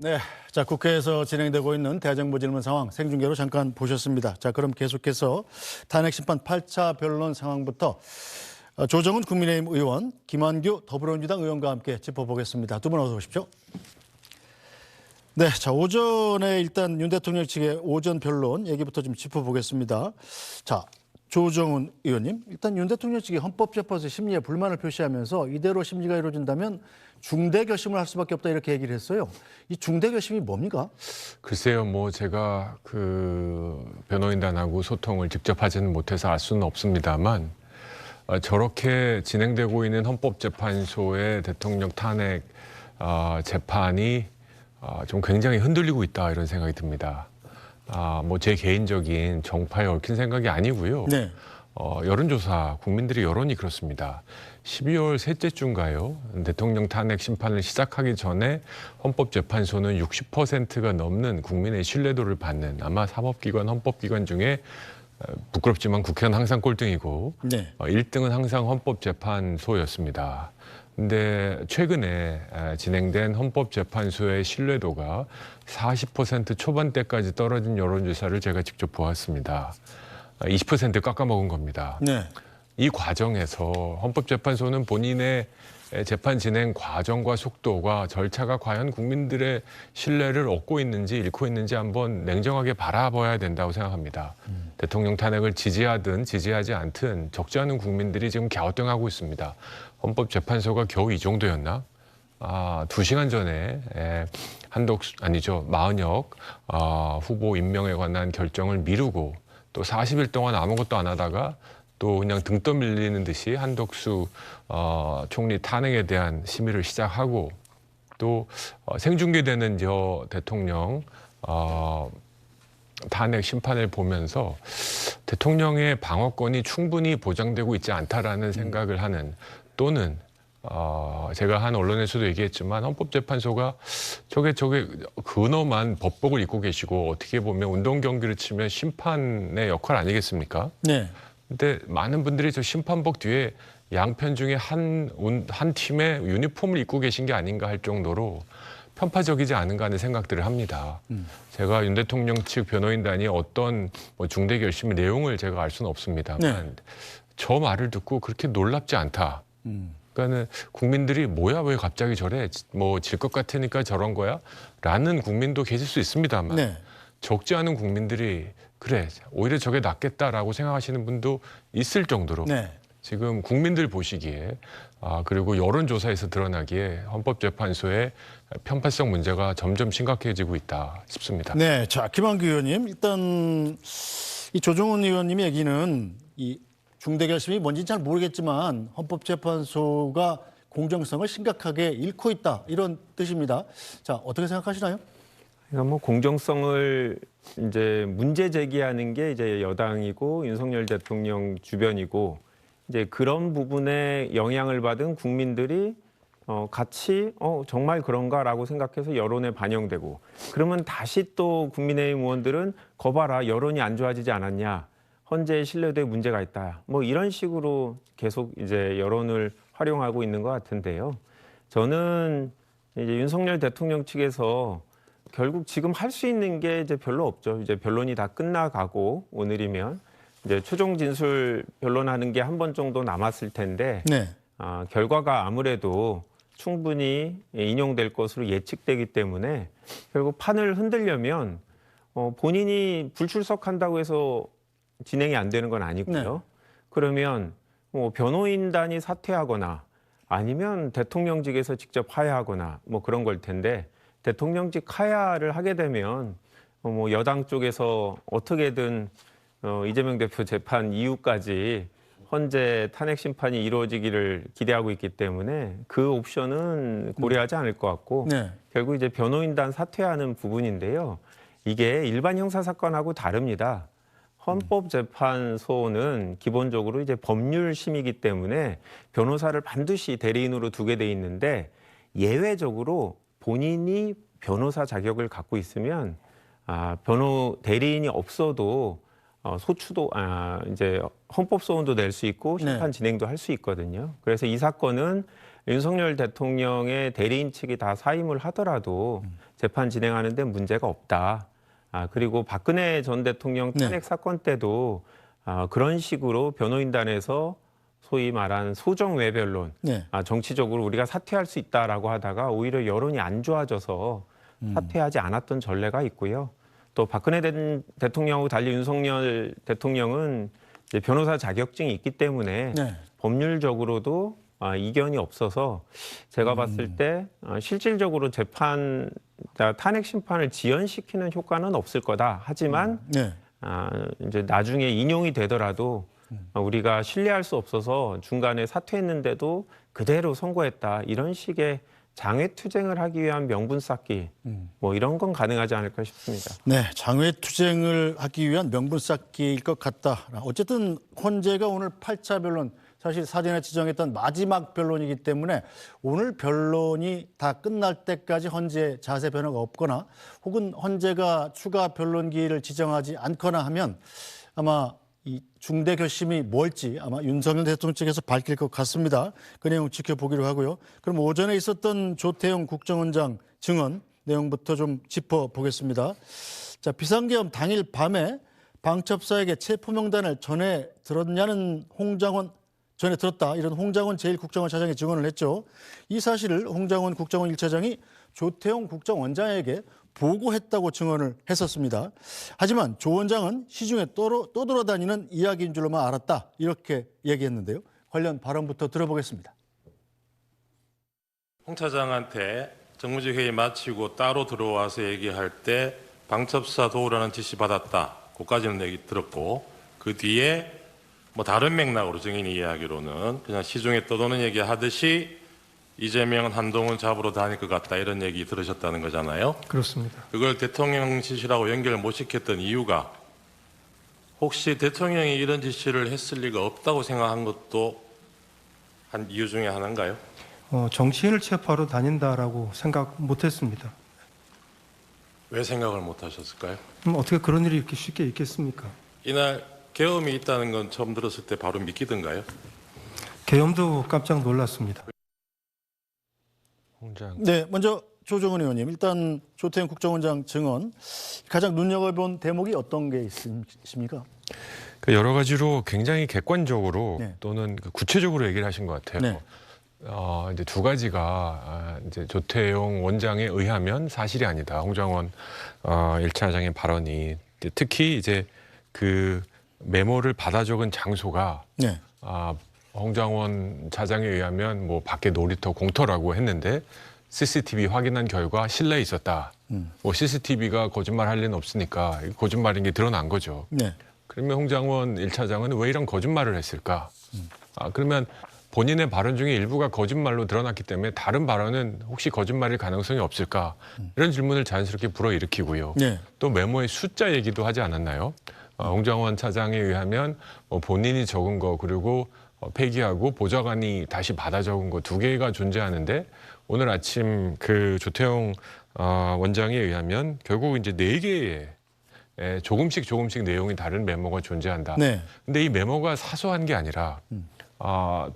네, 자 국회에서 진행되고 있는 대정부 질문 상황 생중계로 잠깐 보셨습니다. 자 그럼 계속해서 탄핵 심판 8차 변론 상황부터 조정훈 국민의힘 의원, 김한규 더불어민주당 의원과 함께 짚어보겠습니다. 두 분 어서 오십시오. 네, 자 오전에 일단 윤 대통령 측의 오전 변론 얘기부터 좀 짚어보겠습니다. 자 조정훈 의원님, 일단 윤 대통령 측이 헌법재판소 심리에 불만을 표시하면서 이대로 심리가 이루어진다면 중대 결심을 할 수밖에 없다 이렇게 얘기를 했어요. 이 중대 결심이 뭡니까? 글쎄요, 뭐 제가 변호인단하고 소통을 직접 하지는 못해서 알 수는 없습니다만 저렇게 진행되고 있는 헌법재판소의 대통령 탄핵 재판이 좀 굉장히 흔들리고 있다 이런 생각이 듭니다. 뭐 제 개인적인 정파에 얽힌 생각이 아니고요. 네. 여론조사, 국민들의 여론이 그렇습니다. 12월 셋째 주인가요? 대통령 탄핵 심판을 시작하기 전에 헌법재판소는 60%가 넘는 국민의 신뢰도를 받는 아마 사법기관, 헌법기관 중에 부끄럽지만 국회는 항상 꼴등이고 네. 1등은 항상 헌법재판소였습니다. 근데 최근에 진행된 헌법재판소의 신뢰도가 40% 초반대까지 떨어진 여론조사를 제가 직접 보았습니다. 20% 깎아먹은 겁니다. 네. 이 과정에서 헌법재판소는 본인의 재판 진행 과정과 속도가 절차가 과연 국민들의 신뢰를 얻고 있는지 잃고 있는지 한번 냉정하게 바라봐야 된다고 생각합니다. 대통령 탄핵을 지지하든 지지하지 않든 적지 않은 국민들이 지금 갸우뚱하고 있습니다. 헌법재판소가 겨우 이 정도였나? 2시간 전에 마은혁 후보 임명에 관한 결정을 미루고 또 40일 동안 아무것도 안 하다가 또 그냥 등 떠밀리는 듯이 한덕수 총리 탄핵에 대한 심의를 시작하고 또 생중계되는 대통령 탄핵 심판을 보면서 대통령의 방어권이 충분히 보장되고 있지 않다라는 생각을 하는 또는 제가 한 언론에서도 얘기했지만 헌법재판소가 저게 근엄한 법복을 입고 계시고 어떻게 보면 운동 경기를 치면 심판의 역할 아니겠습니까? 네. 근데 많은 분들이 저 심판복 뒤에 양편 중에 한 팀의 유니폼을 입고 계신 게 아닌가 할 정도로 편파적이지 않은가 하는 생각들을 합니다. 제가 윤 대통령 측 변호인단이 어떤 중대 결심의 내용을 제가 알 수는 없습니다만 네. 저 말을 듣고 그렇게 놀랍지 않다. 그러니까는 국민들이 뭐야 왜 갑자기 저래 뭐 질 것 같으니까 저런 거야 라는 국민도 계실 수 있습니다만 네. 적지 않은 국민들이 그래 오히려 저게 낫겠다라고 생각하시는 분도 있을 정도로 네. 지금 국민들 보시기에 그리고 여론조사에서 드러나기에 헌법재판소의 편파성 문제가 점점 심각해지고 있다 싶습니다. 네. 자 김한규 의원님, 일단 이 조정훈 의원님 얘기는 이 중대 결심이 뭔지 잘 모르겠지만 헌법재판소가 공정성을 심각하게 잃고 있다 이런 뜻입니다. 자 어떻게 생각하시나요? 그러니까 뭐 공정성을 이제 문제 제기하는 게 이제 여당이고 윤석열 대통령 주변이고 이제 그런 부분에 영향을 받은 국민들이 같이 정말 그런가라고 생각해서 여론에 반영되고 그러면 다시 또 국민의힘 의원들은 거봐라 여론이 안 좋아지지 않았냐 헌재의 신뢰도에 문제가 있다 뭐 이런 식으로 계속 이제 여론을 활용하고 있는 것 같은데요. 저는 이제 윤석열 대통령 측에서 결국 지금 할 수 있는 게 이제 별로 없죠. 이제 변론이 다 끝나가고 오늘이면 이제 최종 진술 변론하는 게 한 번 정도 남았을 텐데 네. 결과가 아무래도 충분히 인용될 것으로 예측되기 때문에 결국 판을 흔들려면 본인이 불출석한다고 해서 진행이 안 되는 건 아니고요. 네. 그러면 뭐 변호인단이 사퇴하거나 아니면 대통령직에서 직접 하야하거나 뭐 그런 걸 텐데 대통령직 하야를 하게 되면 뭐 여당 쪽에서 어떻게든 이재명 대표 재판 이후까지 헌재 탄핵 심판이 이루어지기를 기대하고 있기 때문에 그 옵션은 고려하지 않을 것 같고 네. 결국 이제 변호인단 사퇴하는 부분인데요. 이게 일반 형사 사건하고 다릅니다. 헌법재판소는 기본적으로 이제 법률심이기 때문에 변호사를 반드시 대리인으로 두게 돼 있는데 예외적으로 본인이 변호사 자격을 갖고 있으면 대리인이 없어도 소추도 이제 헌법 소원도 낼 수 있고 심판 진행도 할 수 있거든요. 그래서 이 사건은 윤석열 대통령의 대리인 측이 다 사임을 하더라도 재판 진행하는 데 문제가 없다. 그리고 박근혜 전 대통령 네. 탄핵 사건 때도 그런 식으로 변호인단에서 소위 말하는 소정 외변론, 네. 정치적으로 우리가 사퇴할 수 있다라고 하다가 오히려 여론이 안 좋아져서 사퇴하지 않았던 전례가 있고요. 또 박근혜 대통령하고 달리 윤석열 대통령은 이제 변호사 자격증이 있기 때문에 네. 법률적으로도 이견이 없어서 제가 봤을 때 실질적으로 재판 탄핵 심판을 지연시키는 효과는 없을 거다. 하지만 네. 이제 나중에 인용이 되더라도 우리가 신뢰할 수 없어서 중간에 사퇴했는데도 그대로 선고했다. 이런 식의 장외투쟁을 하기 위한 명분 쌓기 뭐 이런 건 가능하지 않을까 싶습니다. 네, 장외투쟁을 하기 위한 명분 쌓기일 것 같다. 어쨌든 헌재가 오늘 8차 변론, 사실 사전에 지정했던 마지막 변론이기 때문에 오늘 변론이 다 끝날 때까지 헌재 자세 변화가 없거나 혹은 헌재가 추가 변론 기일을 지정하지 않거나 하면 아마 이 중대 결심이 뭘지 아마 윤석열 대통령 측에서 밝힐 것 같습니다. 그 내용 지켜보기로 하고요. 그럼 오전에 있었던 조태용 국정원장 증언 내용부터 좀 짚어보겠습니다. 자, 비상계엄 당일 밤에 방첩사에게 체포명단을 전해 들었냐는 전에 들었다. 이런 홍장원 제1국정원 차장이 증언을 했죠. 이 사실을 홍장원 국정원 1차장이 조태용 국정원장에게 보고했다고 증언을 했었습니다. 하지만 조 원장은 시중에 떠돌아다니는 이야기인 줄로만 알았다. 이렇게 얘기했는데요. 관련 발언부터 들어보겠습니다. 홍 차장한테 정무직 회의 마치고 따로 들어와서 얘기할 때 방첩사 도우라는 지시 받았다. 그까지는 얘기 들었고 그 뒤에 뭐 다른 맥락으로 증인이 이야기로는 그냥 시중에 떠도는 얘기 하듯이 이재명은 한동훈 잡으러 다닐 것 같다 이런 얘기 들으셨다는 거잖아요. 그렇습니다. 그걸 대통령 지시라고 연결 못 시켰던 이유가 혹시 대통령이 이런 지시를 했을 리가 없다고 생각한 것도 한 이유 중에 하나인가요? 정치인을 체포하러 다닌다라고 생각 못했습니다. 왜 생각을 못 하셨을까요? 어떻게 그런 일이 이렇게 쉽게 있겠습니까? 이날 계엄이 있다는 건 처음 들었을 때 바로 믿기던가요? 계엄도 깜짝 놀랐습니다. 홍장. 네, 먼저 조정은 의원님. 일단 조태용 국정원장 증언 가장 눈여겨본 대목이 어떤 게 있습니까? 여러 가지로 굉장히 객관적으로 네. 또는 구체적으로 얘기를 하신 것 같아요. 네. 이제 두 가지가 이제 조태용 원장에 의하면 사실이 아니다. 홍장원 1차장의 발언이 특히 이제 그 메모를 받아 적은 장소가 네. 홍장원 차장에 의하면 뭐 밖에 놀이터 공터라고 했는데 CCTV 확인한 결과 실내에 있었다. 뭐 CCTV가 거짓말할 리는 없으니까 거짓말인 게 드러난 거죠. 네. 그러면 홍장원 1차장은 왜 이런 거짓말을 했을까? 그러면 본인의 발언 중에 일부가 거짓말로 드러났기 때문에 다른 발언은 혹시 거짓말일 가능성이 없을까? 이런 질문을 자연스럽게 불어일으키고요. 네. 또 메모의 숫자 얘기도 하지 않았나요? 홍장원 차장에 의하면 본인이 적은 거 그리고 폐기하고 보좌관이 다시 받아 적은 거 두 개가 존재하는데 오늘 아침 그 조태용 원장에 의하면 결국 이제 4개의 조금씩 내용이 다른 메모가 존재한다. 네. 근데 이 메모가 사소한 게 아니라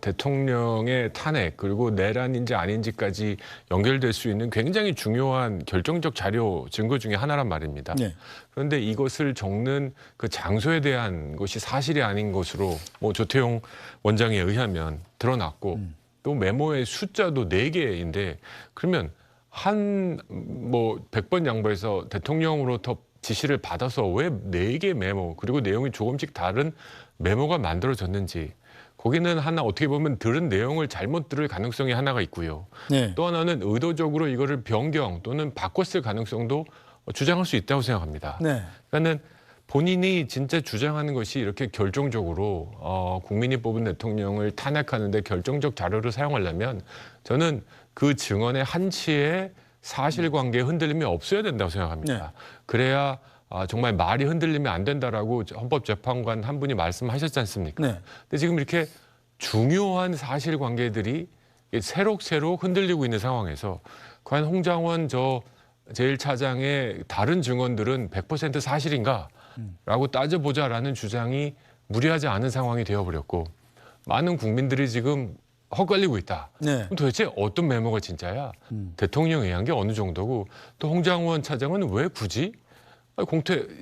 대통령의 탄핵 그리고 내란인지 아닌지까지 연결될 수 있는 굉장히 중요한 결정적 자료 증거 중에 하나란 말입니다. 네. 그런데 이것을 적는 그 장소에 대한 것이 사실이 아닌 것으로 뭐 조태용 원장에 의하면 드러났고 또 메모의 숫자도 4개인데 그러면 한 뭐 100번 양보해서 대통령으로부터 지시를 받아서 왜 4개 메모 그리고 내용이 조금씩 다른 메모가 만들어졌는지 거기는 하나 어떻게 보면 들은 내용을 잘못 들을 가능성이 하나가 있고요. 네. 또 하나는 의도적으로 이거를 변경 또는 바꿨을 가능성도 주장할 수 있다고 생각합니다. 네. 그러니까는 본인이 진짜 주장하는 것이 이렇게 결정적으로 국민이 뽑은 대통령을 탄핵하는데 결정적 자료를 사용하려면 저는 그 증언의 한치의 사실관계에 흔들림이 없어야 된다고 생각합니다. 네. 그래야 정말 말이 흔들리면 안 된다라고 헌법재판관 한 분이 말씀하셨지 않습니까? 네. 근데 지금 이렇게 중요한 사실관계들이 새록새록 흔들리고 있는 상황에서 과연 홍장원 제1차장의 다른 증언들은 100% 사실인가? 라고 따져보자라는 주장이 무리하지 않은 상황이 되어버렸고 많은 국민들이 지금 헛갈리고 있다. 네. 그럼 도대체 어떤 메모가 진짜야? 대통령이 한 게 어느 정도고 또 홍장원 차장은 왜 굳이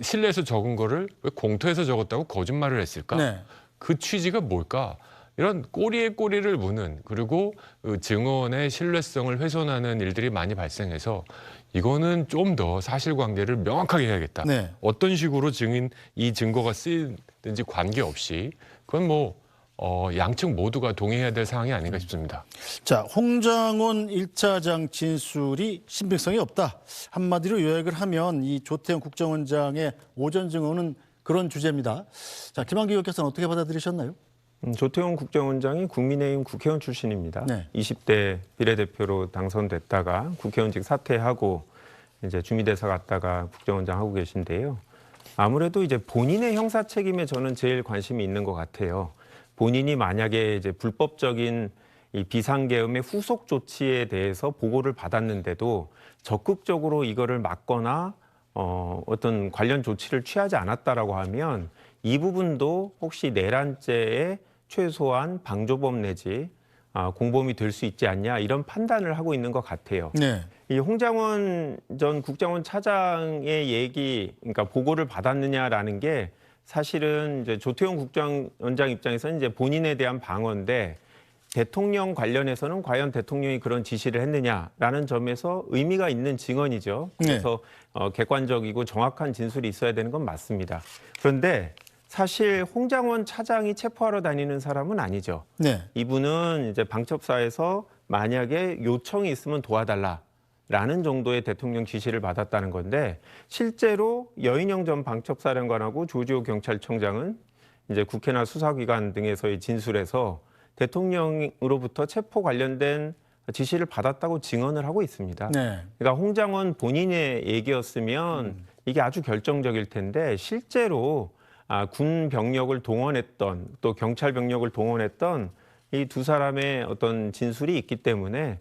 실내에서 적은 거를 왜 공터에서 적었다고 거짓말을 했을까? 네. 그 취지가 뭘까? 이런 꼬리에 꼬리를 무는 그리고 그 증언의 신뢰성을 훼손하는 일들이 많이 발생해서 이거는 좀 더 사실관계를 명확하게 해야겠다. 네. 어떤 식으로 이 증거가 쓰이든지 관계없이 그건 뭐 양측 모두가 동의해야 될 사항이 아닌가 싶습니다. 자, 홍장원 1차장 진술이 신빙성이 없다. 한마디로 요약을 하면 이 조태영 국정원장의 오전 증언은 그런 주제입니다. 자, 김한기 의원께서는 어떻게 받아들이셨나요? 조태용 국정원장이 국민의힘 국회의원 출신입니다. 네. 20대 비례대표로 당선됐다가 국회의원직 사퇴하고 이제 주미대사 갔다가 국정원장 하고 계신데요. 아무래도 이제 본인의 형사 책임에 저는 제일 관심이 있는 것 같아요. 본인이 만약에 이제 불법적인 이 비상계엄의 후속 조치에 대해서 보고를 받았는데도 적극적으로 이거를 막거나 어떤 관련 조치를 취하지 않았다라고 하면 이 부분도 혹시 내란죄의 최소한 방조범 내지 공범이 될 수 있지 않냐 이런 판단을 하고 있는 것 같아요. 네. 이 홍장원 전 국정원 차장의 얘기, 그러니까 보고를 받았느냐라는 게 사실은 이제 조태용 국정원장 입장에서는 이제 본인에 대한 방어인데 대통령 관련해서는 과연 대통령이 그런 지시를 했느냐라는 점에서 의미가 있는 증언이죠. 그래서 객관적이고 정확한 진술이 있어야 되는 건 맞습니다. 그런데 사실 홍장원 차장이 체포하러 다니는 사람은 아니죠. 네. 이분은 이제 방첩사에서 만약에 요청이 있으면 도와달라라는 정도의 대통령 지시를 받았다는 건데 실제로 여인영 전 방첩사령관하고 조지호 경찰청장은 이제 국회나 수사기관 등에서의 진술에서 대통령으로부터 체포 관련된 지시를 받았다고 증언을 하고 있습니다. 네. 그러니까 홍장원 본인의 얘기였으면 이게 아주 결정적일 텐데 실제로 군 병력을 동원했던 또 경찰 병력을 동원했던 이 두 사람의 어떤 진술이 있기 때문에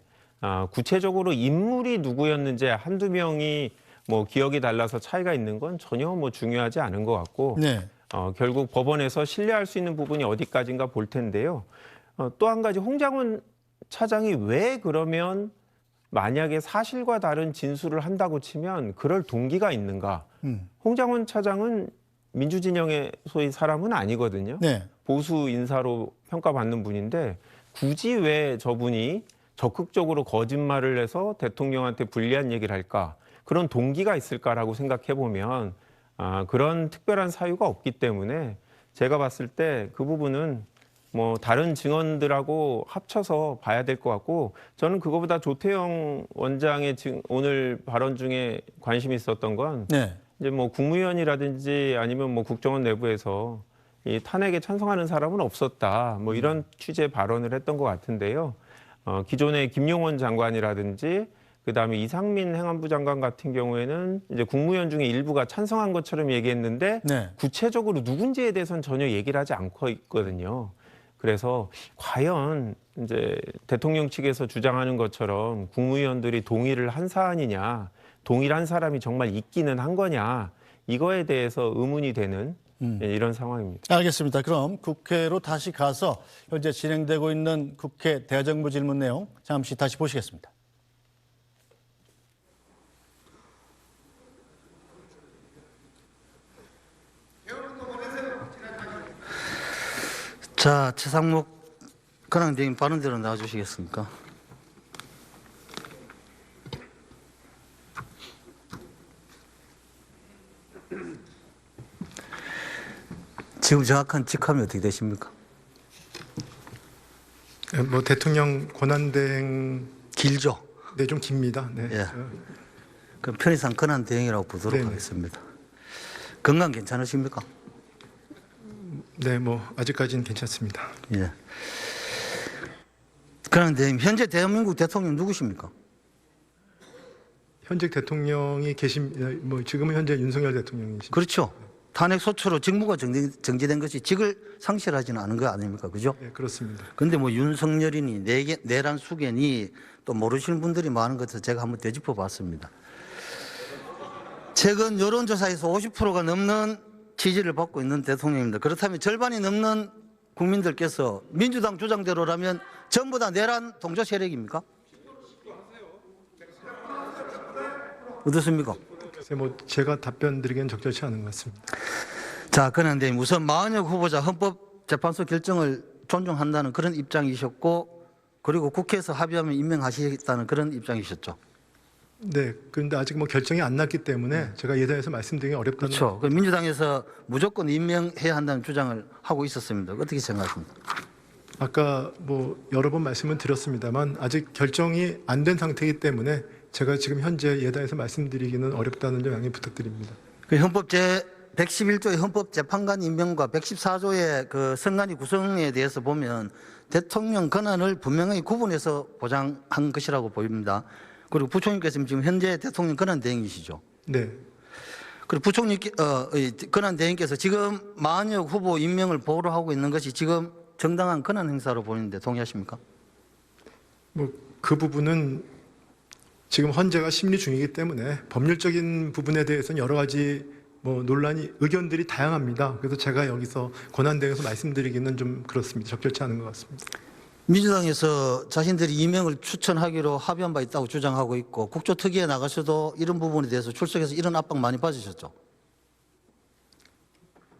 구체적으로 인물이 누구였는지 한두 명이 뭐 기억이 달라서 차이가 있는 건 전혀 뭐 중요하지 않은 것 같고 네. 결국 법원에서 신뢰할 수 있는 부분이 어디까지인가 볼 텐데요. 또 한 가지 홍장원 차장이 왜 그러면 만약에 사실과 다른 진술을 한다고 치면 그럴 동기가 있는가? 홍장원 차장은 민주진영의 소위 사람은 아니거든요. 네. 보수 인사로 평가받는 분인데 굳이 왜 저분이 적극적으로 거짓말을 해서 대통령한테 불리한 얘기를 할까? 그런 동기가 있을까라고 생각해 보면 그런 특별한 사유가 없기 때문에 제가 봤을 때 그 부분은 뭐 다른 증언들하고 합쳐서 봐야 될 것 같고 저는 그거보다 조태영 원장의 오늘 발언 중에 관심이 있었던 건 네. 이제 뭐 국무위원이라든지 아니면 뭐 국정원 내부에서 이 탄핵에 찬성하는 사람은 없었다. 뭐 이런 취지의 발언을 했던 것 같은데요. 기존의 김용원 장관이라든지 그다음에 이상민 행안부 장관 같은 경우에는 이제 국무위원 중에 일부가 찬성한 것처럼 얘기했는데 네. 구체적으로 누군지에 대해서는 전혀 얘기를 하지 않고 있거든요. 그래서 과연 이제 대통령 측에서 주장하는 것처럼 국무위원들이 동의를 한 사안이냐, 동일한 사람이 정말 있기는 한 거냐, 이거에 대해서 의문이 되는 이런 상황입니다. 알겠습니다. 그럼 국회로 다시 가서 현재 진행되고 있는 국회 대정부 질문 내용 잠시 다시 보시겠습니다. 자, 최상목 근황대행 발언대로 나와주시겠습니까? 지금 정확한 직함이 어떻게 되십니까? 뭐 대통령 권한대행 길죠? 네, 좀 깁니다. 네. 예. 그럼 편의상 권한대행이라고 부르도록 네네. 하겠습니다. 건강 괜찮으십니까? 네, 뭐 아직까지는 괜찮습니다. 예. 권한대행, 현재 대한민국 대통령 누구십니까? 현직 대통령이 뭐 지금은 현재 윤석열 대통령이십니다. 그렇죠. 탄핵 소추로 직무가 정지된 것이 직을 상실하지는 않은 거 아닙니까? 그죠? 네, 그렇습니다. 근데 뭐 윤석열이니 내란 수계니 또 모르시는 분들이 많은 것을 제가 한번 되짚어 봤습니다. 최근 여론조사에서 50%가 넘는 지지를 받고 있는 대통령입니다. 그렇다면 절반이 넘는 국민들께서 민주당 주장대로라면 전부 다 내란 동조 세력입니까? 어떻습니까? 글쎄 뭐 제가 답변 드리기엔 적절치 않은 것 같습니다. 자, 그런데 우선 마은혁 후보자 헌법재판소 결정을 존중한다는 그런 입장이셨고, 그리고 국회에서 합의하면 임명하시겠다는 그런 입장이셨죠. 네, 그런데 아직 뭐 결정이 안 났기 때문에 제가 예단해서 말씀드리기 어렵다는. 그렇죠. 그 민주당에서 무조건 임명해야 한다는 주장을 하고 있었습니다. 어떻게 생각하십니까? 아까 뭐 여러 번 말씀을 드렸습니다만 아직 결정이 안 된 상태이기 때문에 제가 지금 현재 예단해서 말씀드리기는 어렵다는 점 양해 부탁드립니다. 그 헌법 111조의 헌법재판관 임명과 114조의 그 선관위 구성에 대해서 보면 대통령 권한을 분명히 구분해서 보장한 것이라고 보입니다. 그리고 부총리께서는 지금 현재 대통령 권한 대행이시죠. 네, 그리고 부총리 권한 대행께서 지금 마은혁 후보 임명을 보호를 하고 있는 것이 지금 정당한 권한 행사로 보이는데 동의하십니까? 뭐 그 부분은 지금 헌재가 심리 중이기 때문에 법률적인 부분에 대해서는 여러 가지 뭐 논란이 의견들이 다양합니다. 그래서 제가 여기서 권한대행에서 말씀드리기는 좀 그렇습니다. 적절치 않은 것 같습니다. 민주당에서 자신들이 임명을 추천하기로 합의한 바 있다고 주장하고 있고, 국조특위에 나가셔도 이런 부분에 대해서 출석해서 이런 압박 많이 받으셨죠.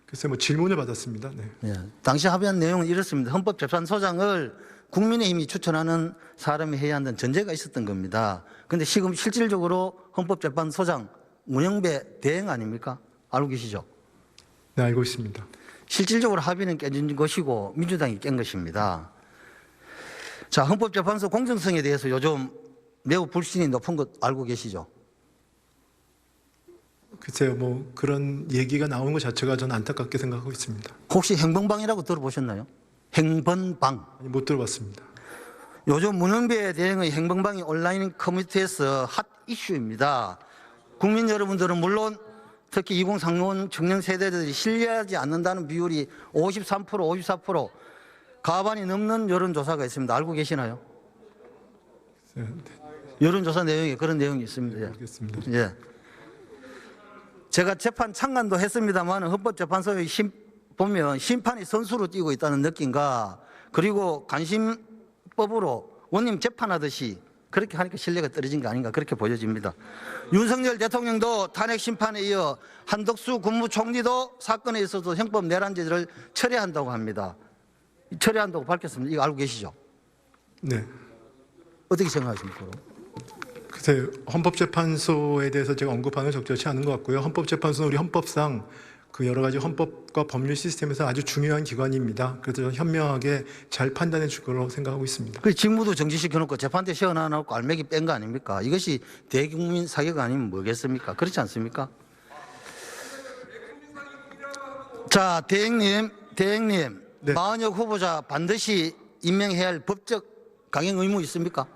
글쎄 뭐 질문을 받았습니다. 네. 예, 당시 합의한 내용은 이렇습니다. 헌법재판소장을 국민의힘이 추천하는 사람이 해야 한다는 전제가 있었던 겁니다. 그런데 지금 실질적으로 헌법재판소장 문영배 대행 아닙니까? 알고 계시죠? 네, 알고 있습니다. 실질적으로 합의는 깨진 것이고 민주당이 깬 것입니다. 자, 헌법재판소 공정성에 대해서 요즘 매우 불신이 높은 것 알고 계시죠? 글쎄요, 뭐 그런 얘기가 나오는 것 자체가 저는 안타깝게 생각하고 있습니다. 혹시 행번방이라고 들어보셨나요? 행번방. 아니, 못 들어봤습니다. 요즘 문영배 대행의 행번방이 온라인 커뮤니티에서 핫 이슈입니다. 국민 여러분들은 물론 특히 2030 청년 세대들이 신뢰하지 않는다는 비율이 53%, 54%, 과반이 넘는 여론조사가 있습니다. 알고 계시나요? 네, 여론조사 내용에 그런 내용이 있습니다. 예. 알겠습니다. 예. 제가 재판 참관도 했습니다만 헌법재판소의 보면 심판이 선수로 뛰고 있다는 느낌과, 그리고 간심법으로 원님 재판하듯이 그렇게 하니까 신뢰가 떨어진 거 아닌가 그렇게 보여집니다. 윤석열 대통령도 탄핵 심판에 이어 한덕수 국무총리도 사건에 있어서 형법 내란죄를 철회한다고 합니다. 철회한다고 밝혔습니다. 이거 알고 계시죠? 네. 어떻게 생각하십니까? 글쎄 헌법재판소에 대해서 제가 언급하는 건 적절치 않은 것 같고요. 헌법재판소는 우리 헌법상 그 여러 가지 헌법과 법률 시스템에서 아주 중요한 기관입니다. 그래서 저는 현명하게 잘 판단해 줄 거라고 생각하고 있습니다. 그 직무도 정지시켜놓고 재판대 시원하놓고 알맹이 뺀 거 아닙니까? 이것이 대국민 사격 아니면 뭐겠습니까? 그렇지 않습니까? 자, 대행님, 네. 마은혁 후보자 반드시 임명해야 할 법적 강행 의무 있습니까?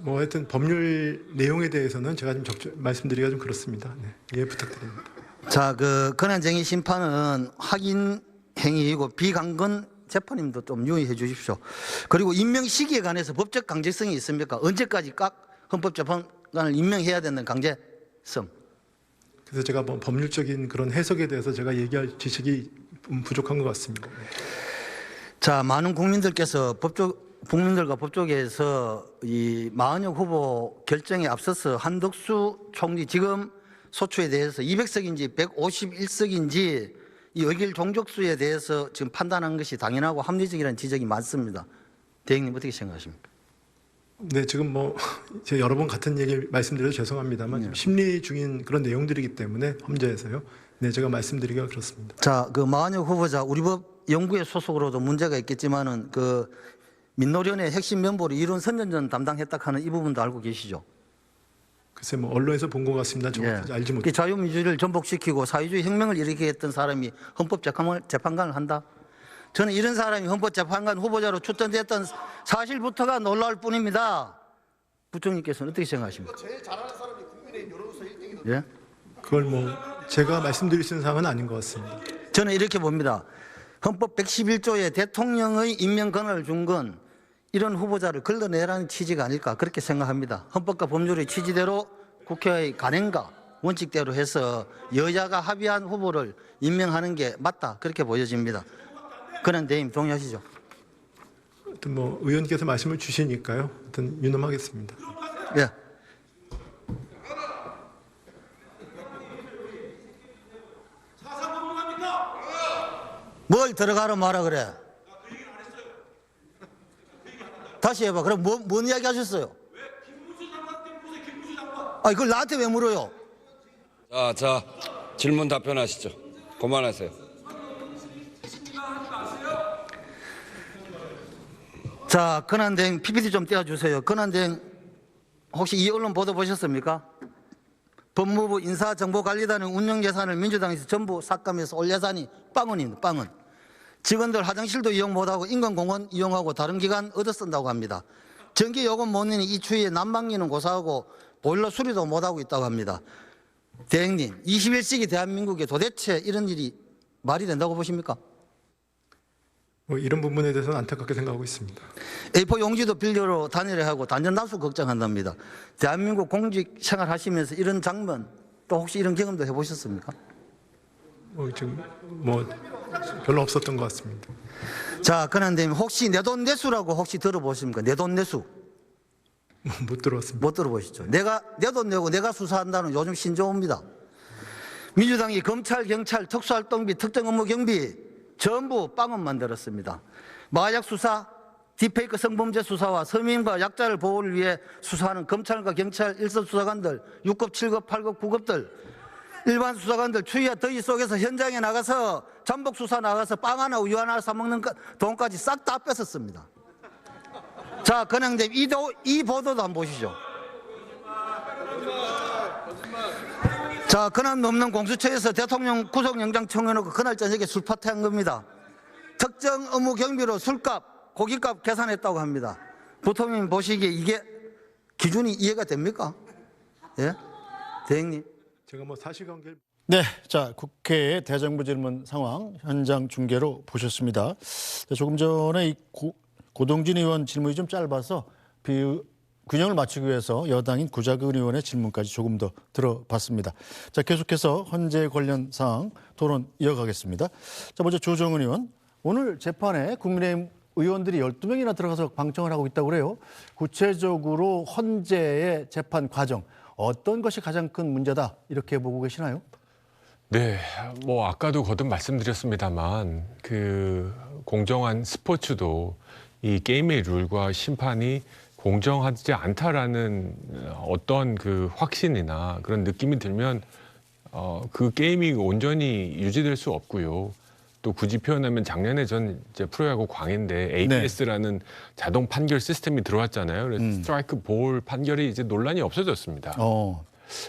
뭐 하여튼 법률 내용에 대해서는 제가 좀 말씀드리기가 좀 그렇습니다. 네. 이해 부탁드립니다. 자, 그 권한쟁의 심판은 확인 행위이고 비강건 재판임도 좀 유의해 주십시오. 그리고 임명 시기에 관해서 법적 강제성이 있습니까? 언제까지 각 헌법재판관을 임명해야 되는 강제성? 그래서 제가 뭐 법률적인 그런 해석에 대해서 제가 얘기할 지식이 부족한 것 같습니다. 자, 많은 국민들께서 국민들과 법조계에서 이 마은혁 후보 결정에 앞서서 한덕수 총리 지금 소추에 대해서 200석인지 151석인지 이 의결 종족수에 대해서 지금 판단한 것이 당연하고 합리적이라는 지적이 많습니다. 대행님 어떻게 생각하십니까? 네, 지금 뭐 제가 여러 번 같은 얘기 말씀드려서 죄송합니다만 지금 심리 중인 그런 내용들이기 때문에 헌재에서요. 네, 제가 말씀드리기가 그렇습니다. 자, 그 마은혁 후보자 우리 법 연구회 소속으로도 문제가 있겠지만은 그 민노련의 핵심 멤버로 이론 선전전 담당했다 하는 이 부분도 알고 계시죠? 글쎄 뭐 언론에서 본 것 같습니다. 정확히 알지 못해요. 자유민주주의를 전복시키고 사회주의 혁명을 일으키게 했던 사람이 헌법재판관을 한다? 저는 이런 사람이 헌법재판관 후보자로 추천됐던 사실부터가 놀라울 뿐입니다. 부총리께서는 어떻게 생각하십니까? 제일 잘하는 사람이 국민의힘 여론조사 1등이던데. 예? 그걸 뭐 제가 말씀드릴 수 있는 사항은 아닌 것 같습니다. 저는 이렇게 봅니다. 헌법 111조에 대통령의 임명 권한을 준 건 이런 후보자를 걸러내라는 취지가 아닐까 그렇게 생각합니다. 헌법과 법률의 취지대로 국회의 관행과 원칙대로 해서 여야가 합의한 후보를 임명하는 게 맞다 그렇게 보여집니다. 그런 대임 동의하시죠? 하여튼 뭐 의원께서 말씀을 주시니까요. 하여튼 유념하겠습니다. 예. 뭘 들어가라 마라 그래? 다시 해봐. 그럼 뭔 이야기 하셨어요? 아, 이걸 나한테 왜 물어요? 자, 질문 답변하시죠. 그만하세요. 자, 권한대행 PPT 좀 띄워주세요. 권한대행 혹시 이 언론 보도 보셨습니까? 법무부 인사정보관리단의 운영예산을 민주당에서 전부 삭감해서 올 예산이 빵원입니다. 빵원. 직원들 화장실도 이용 못하고 인근공원 이용하고 다른 기관 얻어 쓴다고 합니다. 전기요금 못 내니 이 추위에 난방기는 고사하고 보일러 수리도 못하고 있다고 합니다. 대행님, 21세기 대한민국에 도대체 이런 일이 말이 된다고 보십니까? 뭐 이런 부분에 대해서는 안타깝게 생각하고 있습니다. A4 용지도 빌려로 단일화 하고 단전다수 걱정한답니다. 대한민국 공직 생활하시면서 이런 장면 또 혹시 이런 경험도 해보셨습니까? 지금 뭐 별로 없었던 것 같습니다. 자, 권한대행 혹시 내돈내수라고 혹시 들어보십니까? 내돈내수 못 들어왔습니다. 못 들어보시죠? 내 돈 내고 내가 수사한다는 요즘 신조어입니다. 민주당이 검찰, 경찰, 특수활동비, 특정업무 경비 전부 빵원 만들었습니다. 마약 수사, 딥페이크 성범죄 수사와 서민과 약자를 보호를 위해 수사하는 검찰과 경찰 일선 수사관들 6급, 7급, 8급, 9급들 일반 수사관들 추위와 더위 속에서 현장에 나가서 잠복 수사 나가서 빵 하나 우유 하나 사 먹는 돈까지 싹 다 뺏었습니다. 자, 권한대행 이 보도도 한번 보시죠. 자, 권한 없는 공수처에서 대통령 구속영장 청해놓고 그날 저녁에 술 파티한 겁니다. 특정 업무 경비로 술값, 고깃값 계산했다고 합니다. 부통님 보시기에 이게 기준이 이해가 됩니까? 예? 대행님. 제가 뭐 사실관계를 네, 자 국회의 대정부 질문 상황 현장 중계로 보셨습니다. 조금 전에 이 고동진 의원 질문이 좀 짧아서 균형을 맞추기 위해서 여당인 구자근 의원의 질문까지 조금 더 들어봤습니다. 자, 계속해서 헌재 관련 사항 토론 이어가겠습니다. 자, 먼저 조정은 의원, 오늘 재판에 국민의힘 의원들이 12명이나 들어가서 방청을 하고 있다고 그래요. 구체적으로 헌재의 재판 과정 어떤 것이 가장 큰 문제다 이렇게 보고 계시나요? 네, 뭐 아까도 거듭 말씀드렸습니다만 그 공정한 스포츠도 이 게임의 룰과 심판이 공정하지 않다라는 어떤 그 확신이나 그런 느낌이 들면 그 게임이 온전히 유지될 수 없고요. 또 굳이 표현하면 작년에 전 이제 프로야구 광인데 APS라는 자동 판결 시스템이 들어왔잖아요. 그래서 스트라이크 볼 판결이 이제 논란이 없어졌습니다.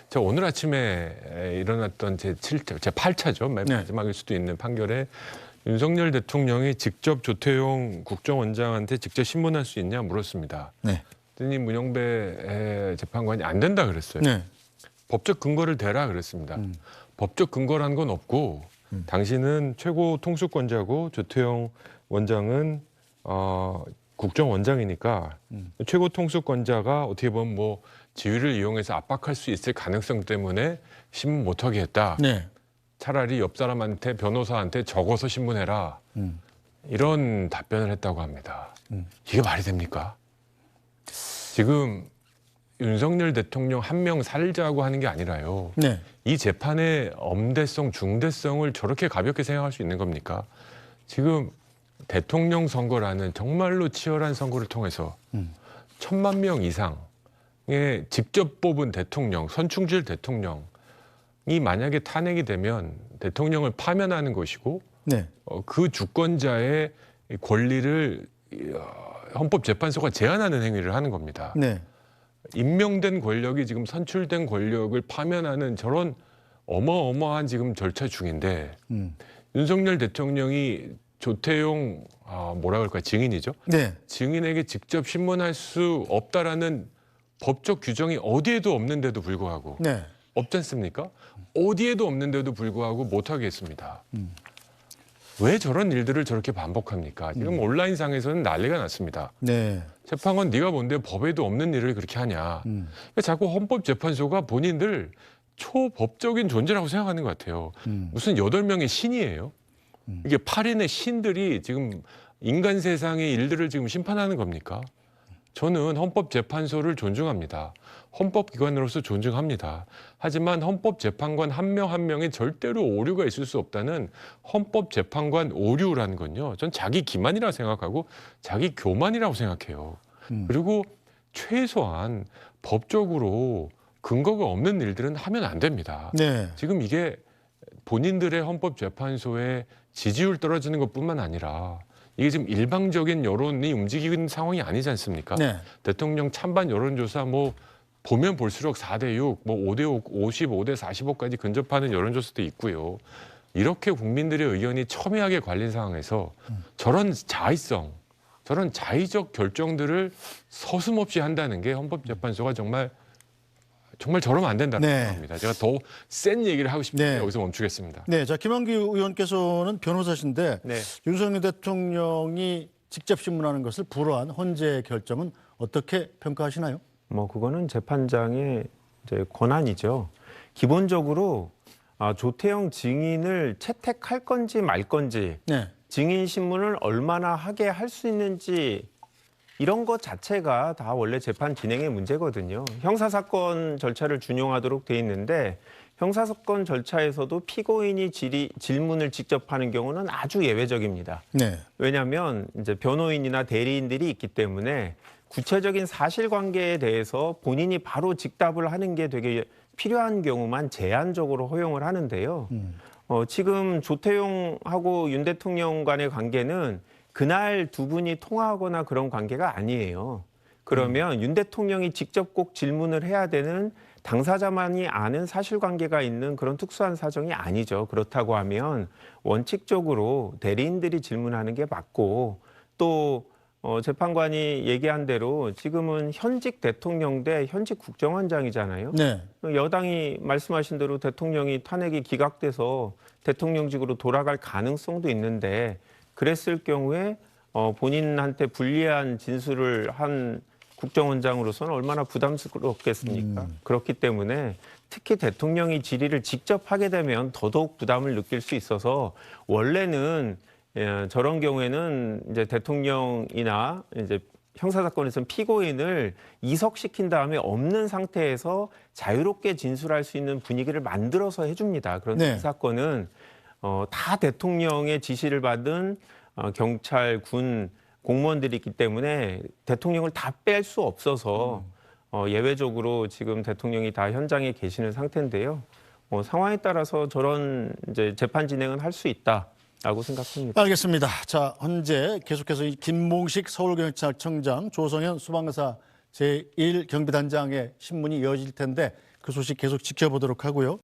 자, 오늘 아침에 일어났던 제 8차죠. 맨 마지막일 수도 있는 판결에 윤석열 대통령이 직접 조태용 국정원장한테 직접 신문할 수 있냐 물었습니다. 네. 그랬더니 문영배 재판관이 안 된다 그랬어요. 네. 법적 근거를 대라 그랬습니다. 법적 근거라는 건 없고 당신은 최고 통수권자고 조태용 원장은 국정원장이니까 최고 통수권자가 어떻게 보면 뭐 지위를 이용해서 압박할 수 있을 가능성 때문에 신문 못하게 했다. 네. 차라리 옆 사람한테 변호사한테 적어서 신문해라. 이런 답변을 했다고 합니다. 이게 말이 됩니까? 지금 윤석열 대통령 한 명 살자고 하는 게 아니라요. 네. 이 재판의 엄대성, 중대성을 저렇게 가볍게 생각할 수 있는 겁니까? 지금 대통령 선거라는 정말로 치열한 선거를 통해서 1,000만 명 이상의 직접 뽑은 대통령, 선충질 대통령이 만약에 탄핵이 되면 대통령을 파면하는 것이고 네. 그 주권자의 권리를 헌법재판소가 제한하는 행위를 하는 겁니다. 네. 임명된 권력이 지금 선출된 권력을 파면하는 저런 어마어마한 지금 절차 중인데 윤석열 대통령이 조태용 뭐라 그럴까요? 증인이죠. 네. 증인에게 직접 신문할 수 없다라는 법적 규정이 어디에도 없는데도 불구하고 네. 없지 않습니까? 어디에도 없는데도 불구하고 못하게 했습니다. 왜 저런 일들을 저렇게 반복합니까? 지금 온라인상에서는 난리가 났습니다. 네. 재판관 네가 뭔데 법에도 없는 일을 그렇게 하냐. 자꾸 헌법재판소가 본인들 초법적인 존재라고 생각하는 것 같아요. 무슨 8명의 신이에요. 이게 8인의 신들이 지금 인간 세상의 일들을 지금 심판하는 겁니까? 저는 헌법재판소를 존중합니다. 헌법기관으로서 존중합니다. 하지만 헌법재판관 한 명 한 명에 절대로 오류가 있을 수 없다는 헌법재판관 오류라는 건요. 전 자기 기만이라고 생각하고 자기 교만이라고 생각해요. 그리고 최소한 법적으로 근거가 없는 일들은 하면 안 됩니다. 네. 지금 이게 본인들의 헌법재판소의 지지율 떨어지는 것뿐만 아니라 이게 지금 일방적인 여론이 움직이는 상황이 아니지 않습니까? 네. 대통령 찬반 여론조사 뭐 보면 볼수록 4대6, 뭐 5대5, 55대 45까지 근접하는 여론조사도 있고요. 이렇게 국민들의 의견이 첨예하게 갈린 상황에서 저런 자의성, 저런 자의적 결정들을 서슴없이 한다는 게 헌법재판소가 정말 저러면 안 된다는 네. 생각합니다. 제가 더 센 얘기를 하고 싶은데 네. 여기서 멈추겠습니다. 네, 자 김한규 의원께서는 변호사신데 네. 윤석열 대통령이 직접 신문하는 것을 불허한 헌재 결정은 어떻게 평가하시나요? 뭐 그거는 재판장의 이제 권한이죠. 기본적으로 조태영 증인을 채택할 건지 말 건지, 네. 증인 신문을 얼마나 하게 할 수 있는지 이런 것 자체가 다 원래 재판 진행의 문제거든요. 형사사건 절차를 준용하도록 돼 있는데 형사사건 절차에서도 피고인이 질문을 직접 하는 경우는 아주 예외적입니다. 네. 왜냐하면 이제 변호인이나 대리인들이 있기 때문에 구체적인 사실관계에 대해서 본인이 바로 직답을 하는 게 되게 필요한 경우만 제한적으로 허용을 하는데요. 지금 조태용하고 윤 대통령 간의 관계는 그날 두 분이 통화하거나 그런 관계가 아니에요. 그러면 윤 대통령이 직접 꼭 질문을 해야 되는 당사자만이 아는 사실관계가 있는 그런 특수한 사정이 아니죠. 그렇다고 하면 원칙적으로 대리인들이 질문하는 게 맞고 또 재판관이 얘기한 대로 지금은 현직 대통령 대 현직 국정원장이잖아요. 네. 여당이 말씀하신 대로 대통령이 탄핵이 기각돼서 대통령직으로 돌아갈 가능성도 있는데 그랬을 경우에 본인한테 불리한 진술을 한 국정원장으로서는 얼마나 부담스럽겠습니까? 그렇기 때문에 특히 대통령이 질의를 직접 하게 되면 더더욱 부담을 느낄 수 있어서 원래는 저런 경우에는 이제 대통령이나 이제 형사사건에서는 피고인을 이석시킨 다음에 없는 상태에서 자유롭게 진술할 수 있는 분위기를 만들어서 해줍니다. 그런데 네. 이 사건은 다 대통령의 지시를 받은 경찰, 군 공무원들이 있기 때문에 대통령을 다 뺄 수 없어서 예외적으로 지금 대통령이 다 현장에 계시는 상태인데요. 상황에 따라서 저런 이제 재판 진행은 할 수 있다라고 생각합니다. 알겠습니다. 자, 현재 계속해서 이 김몽식 서울경찰청장, 조성현 수방사 제1경비단장의 신문이 이어질 텐데 그 소식 계속 지켜보도록 하고요.